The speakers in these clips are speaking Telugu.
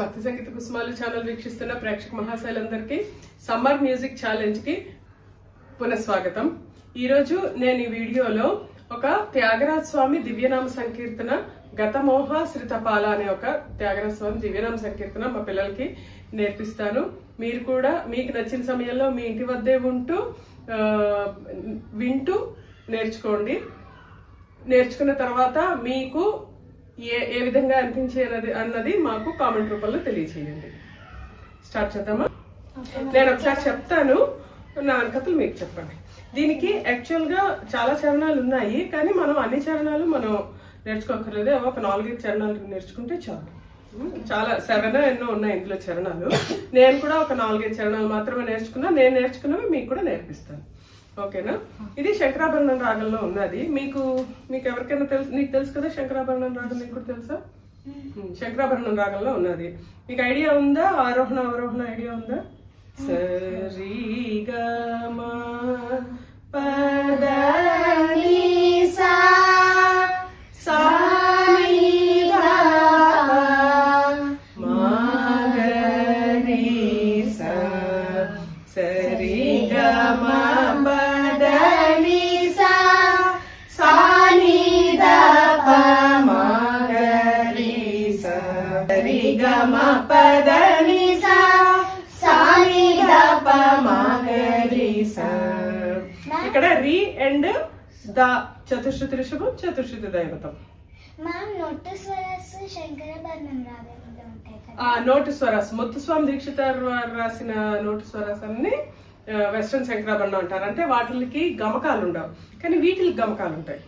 భక్తి సంగీత కుసుమాలు ఛానల్ వీక్షిస్తున్న ప్రేక్షక మహాశైలందరికీ సమ్మర్ మ్యూజిక్ ఛాలెంజ్ కి పునఃస్వాగతం. ఈరోజు నేను ఈ వీడియోలో ఒక త్యాగరాజ స్వామి దివ్యనామ సంకీర్తన గతమోహ శ్రితపాల అనే ఒక త్యాగరాజ స్వామి దివ్యనామ సంకీర్తన మా పిల్లలకి నేర్పిస్తాను. మీరు కూడా మీకు నచ్చిన సమయంలో మీ ఇంటి వద్దే ఉంటూ వింటూ నేర్చుకోండి. నేర్చుకున్న తర్వాత మీకు ఏ విధంగా అనిపించేది అన్నది మాకు కామెంట్ రూపంలో తెలియచేయండి. స్టార్ట్ చేద్దామా? నేను ఒకసారి చెప్తాను, నా కథలు మీకు చెప్పండి. దీనికి యాక్చువల్ గా చాలా చరణాలు ఉన్నాయి, కానీ మనం అన్ని చరణాలు మనం నేర్చుకోకర్లేదు. ఒక 4-5 చరణాలు నేర్చుకుంటే చాలు. చాలా 7 ఎన్నో ఉన్నాయి ఇందులో చరణాలు. నేను కూడా ఒక 4-5 చరణాలు మాత్రమే నేర్చుకున్నా. నేను నేర్చుకున్నవి మీకు కూడా నేర్పిస్తాను, ఓకేనా? ఇది శంకరాభరణం రాగంలో ఉన్నది. మీకు ఎవరికైనా తెలుసు? నీకు తెలుసు కదా శంకరాభరణం రాగం? నీకు కూడా తెలుసా? శంకరాభరణం రాగంలో ఉన్నది. మీకు ఐడియా ఉందా? ఆరోహణ అవరోహణ ఐడియా ఉందా? సరి గ మ ప ద ని సా సా ని ద ప మ గ రి సా సరి గ మ ప ద ని సా సా ని ద ప మ గ రి సా సరి గ మ ప ద ని సా ఇక్కడ రి అండ్ ద చతుశ్రుతి ఋషభం, చతుశ్రుతి దైవతం. నోటు స్వరాస్ ముత్తుస్వామి దీక్షితార్ వారు రాసిన నోటు స్వరాస్ అన్ని వెస్ట్రన్ శంకరాభరణం అంటారు. అంటే వాటికి గమకాలు ఉండవు, కానీ వీటికి గమకాలు ఉంటాయి.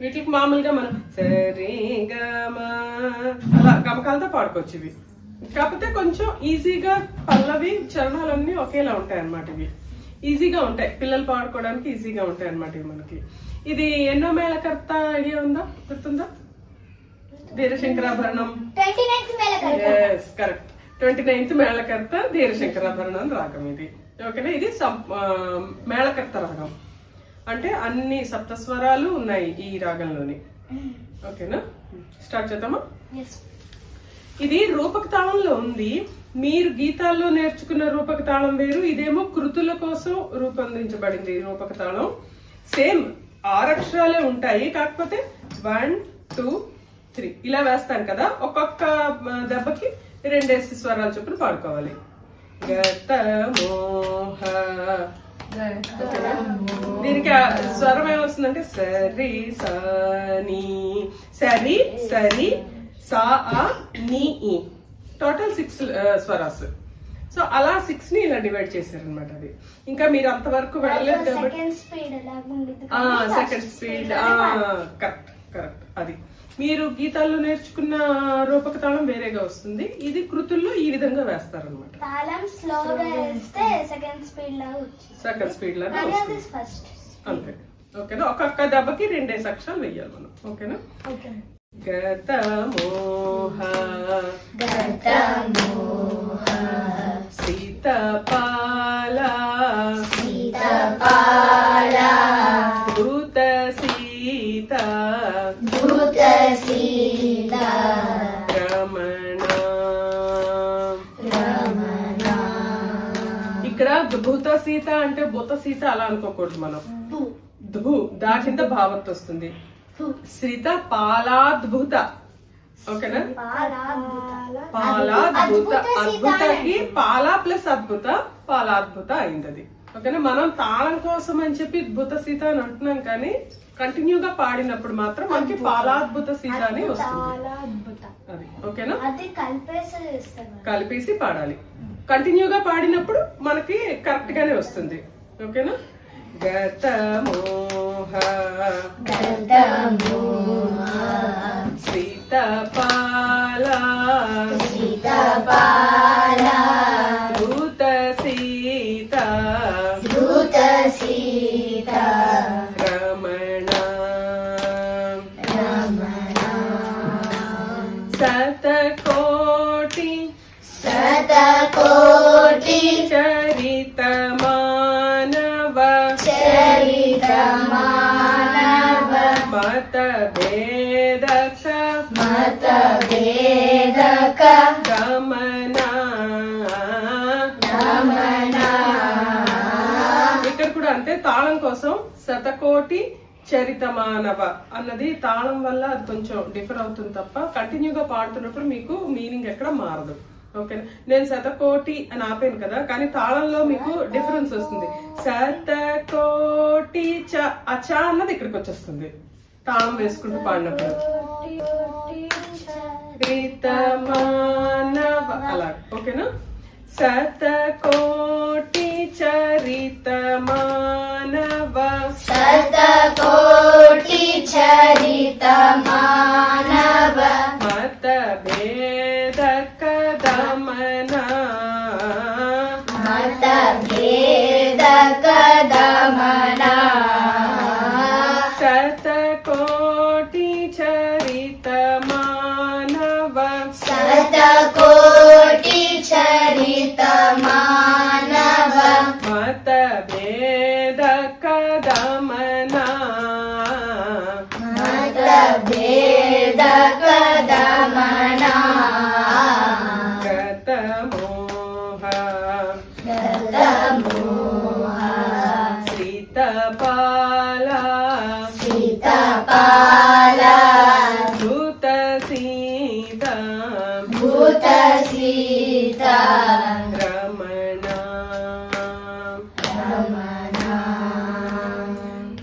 వీటికి మామూలుగా మనం సరి గమ అలా గమకాలతో పాడుకోవచ్చు. ఇవి కాకపోతే కొంచెం ఈజీగా పల్లవి చరణాలన్నీ ఒకేలా ఉంటాయి అన్నమాట. ఇవి ఈజీగా ఉంటాయి, పిల్లలు పాడుకోవడానికి ఈజీగా ఉంటాయి అన్నమాట. ఇవి మనకి ఇది ఎన్నో మేళకర్త ఐడియా ఉందా? గుర్తుందా? ధీరశంకరాభరణం. కరెక్ట్, 29th మేళకర్త ధీరశంకరాభరణం రాగం ఇది, ఓకేనా? ఇది మేళకర్త రాగం, అంటే అన్ని సప్తస్వరాలు ఉన్నాయి ఈ రాగంలోని, ఓకేనా? స్టార్ట్ చేద్దామా? ఇది రూపక తాళంలో ఉంది. మీరు గీతాల్లో నేర్చుకున్న రూపక తాళం వేరు, ఇదేమో కృతుల కోసం రూపొందించబడింది ఈ రూపక తాళం. సేమ్ 6 అక్షరాలే ఉంటాయి, కాకపోతే 1, 2, 3 ఇలా వేస్తాం కదా. ఒక్కొక్క దెబ్బకి 2 స్వరాలు చొప్పున పాడుకోవాలి. గతమోహ, దీనికి స్వరం ఏమొస్తుందంటే సరి సని, సరి సరి సా ని ఈ, టోటల్ 6 స్వరాస్. సో అలా 6 ని ఇలా డివైడ్ చేశారు అనమాట. అది ఇంకా మీరు అంతవరకు వెళ్ళలేదు కాబట్టి సెకండ్ స్పీడ్. Correct correct. అది మీరు గీతాల్లో నేర్చుకున్న రూపక తాళం వేరేగా వస్తుంది. ఇది కృతుల్లో ఈ విధంగా వేస్తారనమాట. సెకండ్ స్పీడ్ లాగా అంతే, ఓకేనా? ఒక్కొక్క దెబ్బకి 2 అక్షరాలు వెయ్యాలి మనం, ఓకేనా? గతమోహ గతమోహ సీతపాల సీతపాల భూత సీత భూత సీత రమణ రమణ. ఇక్కడ భూత సీత అంటే భూత సీత అలా అనుకోకూడదు మనం. దా కింద భావత్ వస్తుంది. శ్రీత పాలాద్భుత, ఓకేనా? పాలాద్భుత, అద్భుతకి పాలా ప్లస్ అద్భుత, పాలాద్భుత అయింది అది, ఓకేనా? మనం తాళం కోసం అని చెప్పి భూత సీత అని అంటున్నాం, కానీ కంటిన్యూగా పాడినప్పుడు మాత్రం మనకి పాలాద్భుత సీత అని వస్తుంది. అది ఓకేనా? కలిపేసి పాడాలి. కంటిన్యూగా పాడినప్పుడు మనకి కరెక్ట్ గానే వస్తుంది, ఓకేనా? గతమోహ గతమోహ సీతపాల సీతపాల భూత సీత భూత సీత రమణ రమణ. శతకోటి శతకోటి చరిత మానవ చరిత మానవ మత భేదక మత భేదక తాళం కోసం శతకోటి చరితమానవ అన్నది తాళం వల్ల అది కొంచెం డిఫర్ అవుతుంది తప్ప కంటిన్యూగా పాడుతున్నప్పుడు మీకు మీనింగ్ ఎక్కడ మారదు. ఓకేనా, నేను శతకోటి అని ఆపాను కదా, కానీ తాళంలో మీకు డిఫరెన్స్ వస్తుంది. శతకోటి చ, ఆ చ అన్నది ఇక్కడికి వచ్చేస్తుంది తాళం వేసుకుంటూ పాడినప్పుడు. చరితమానవ అలా. ఓకేనా, శతకోటి చరితమానవ, శతకోటి చరితమానవ, మత భేద కదమన, మత భేద కదమన, శతకోటి చరితమానవ, శతకోటి చరితమానవ, మత భేద కదమన, మత భేద కదమన, గతమోహ గతమోహ, సీతపాల, సీతపాల, భూత సీత, భూత సీత, రమణ, రమణ,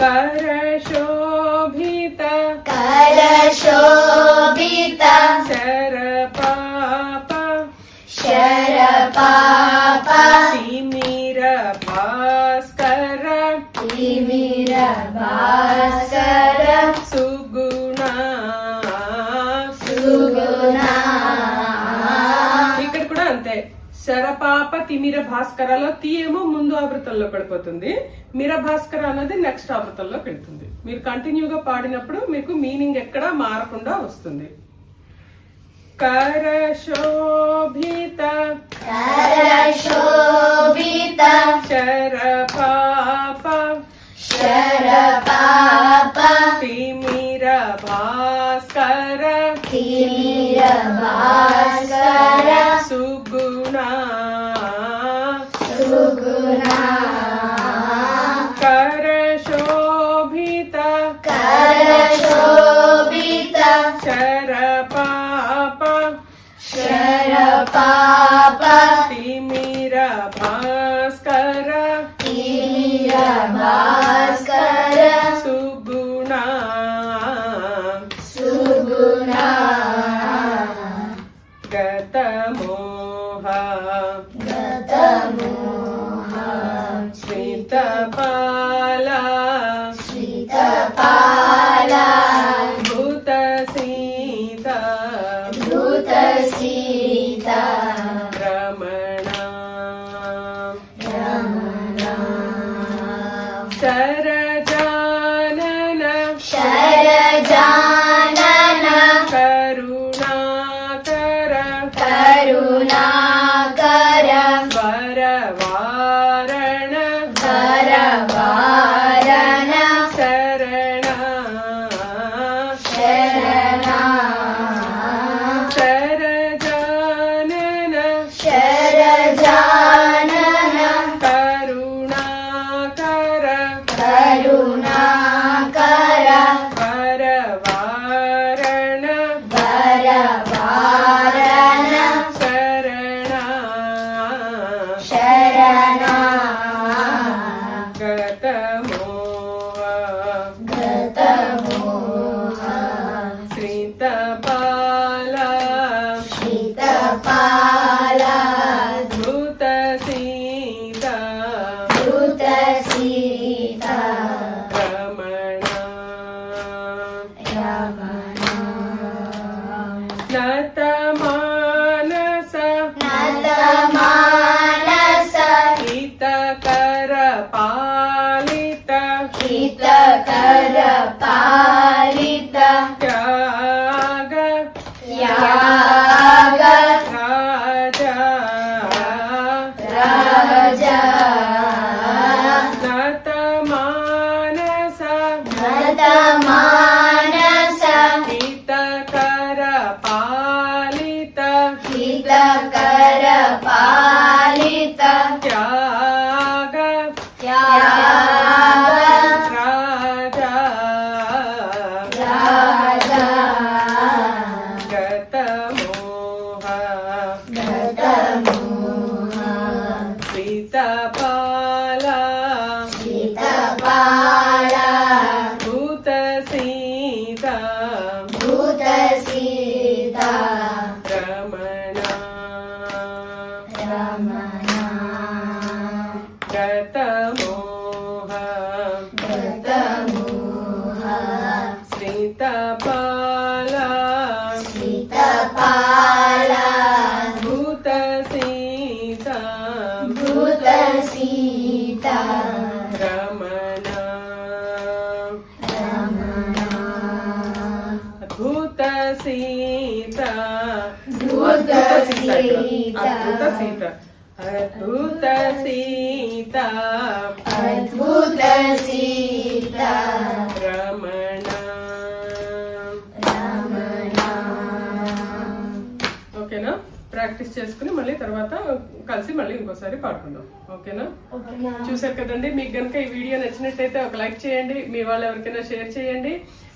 కరశోభిత, కరశోభిత, శరపాప, శరపాప, తిమిర భాస్కర, తిమిర భాస్కర, సుగుణ, సుగుణ, ఇక్కడ కూడా అంతే. శరపాప తిమిర భాస్కరలో తీయేమో ముందు ఆవృతంలో పడిపోతుంది, మిర భాస్కర అన్నది నెక్స్ట్ ఆవృతంలోకి వెళ్తుంది. మీరు కంటిన్యూగా పాడినప్పుడు మీకు మీనింగ్ ఎక్కడా మారకుండా వస్తుంది. కరశోభిత, కరశోభిత, శరపాప, శరపాప, తిమిర భాస్కర, తిమిర భాస్కర, సుగుణ, సుగుణ, కరశోభిత, కరశోభిత, శరపాప, శరపాప, తిమిర భాస్కర, తిమిర భాస్కర, సుగుణ, సుగుణ, గతమోహ, గతమోహ, శ్రీతపాల, శ్రీతపాల, భూత సీత, భూత సీత, రమణ, రమణ, సరజానన, శరజానన, కరుణాకర, కరుణాకర, వరవారణ, వరవారణ, శరణ, శరణ, సరజానన, శరజానన, కరుణాకర, కరుణాకర, వరవారణ, వరవారణ, శరణ, శరణ, గతమోహ, గతమోహ, శ్రీతపాల, శ్రీతపాల, భూత సీత, భూత సీత, రమణ, రమణ, నతమానస, నతమానస, హితకర పాలిత, హితకర పాలిత, త్యాగ, త్యాగ, రాజా, రాజా, నతమానస, నతమానస, హితకర పాలిత, హితకర పాలిత, త్యాగ, త్యాగ, గతమోహ గతమోహ సీతపాల సీతపాల భూత సీత భూత సీత రమణ రమణ గతమోహ గతమోహ సీతపాల సీతపాల భూత సీత భూత సీత రమణ రమణ అద్భుత సీత అద్భుత సీత అద్భుత సీత అద్భుత సీత అద్భుత సీత రమణ రమణ ఓకేనా ప్రాక్టీస్ చేసుకుని మళ్ళీ తర్వాత కలిసి మళ్ళీ ఇంకోసారి పాడుకుందాం ఓకేనా చూసారు కదండి మీకు గనుక ఈ వీడియో నచ్చినట్టయితే ఒక లైక్ చేయండి మీ వాళ్ళు ఎవరికైనా షేర్ చేయండి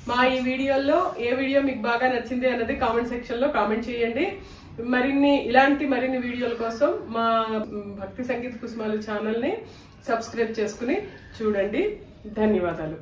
మా ఈ వీడియోలో ఏ వీడియో మీకు బాగా నచ్చింది అన్నది కామెంట్ సెక్షన్ లో కామెంట్ చేయండి ఇలాంటి మరిన్ని వీడియోల కోసం మా భక్తి సంగీత కుసుమాలు ఛానల్ ని సబ్స్క్రైబ్ చేసుకుని చూడండి ధన్యవాదాలు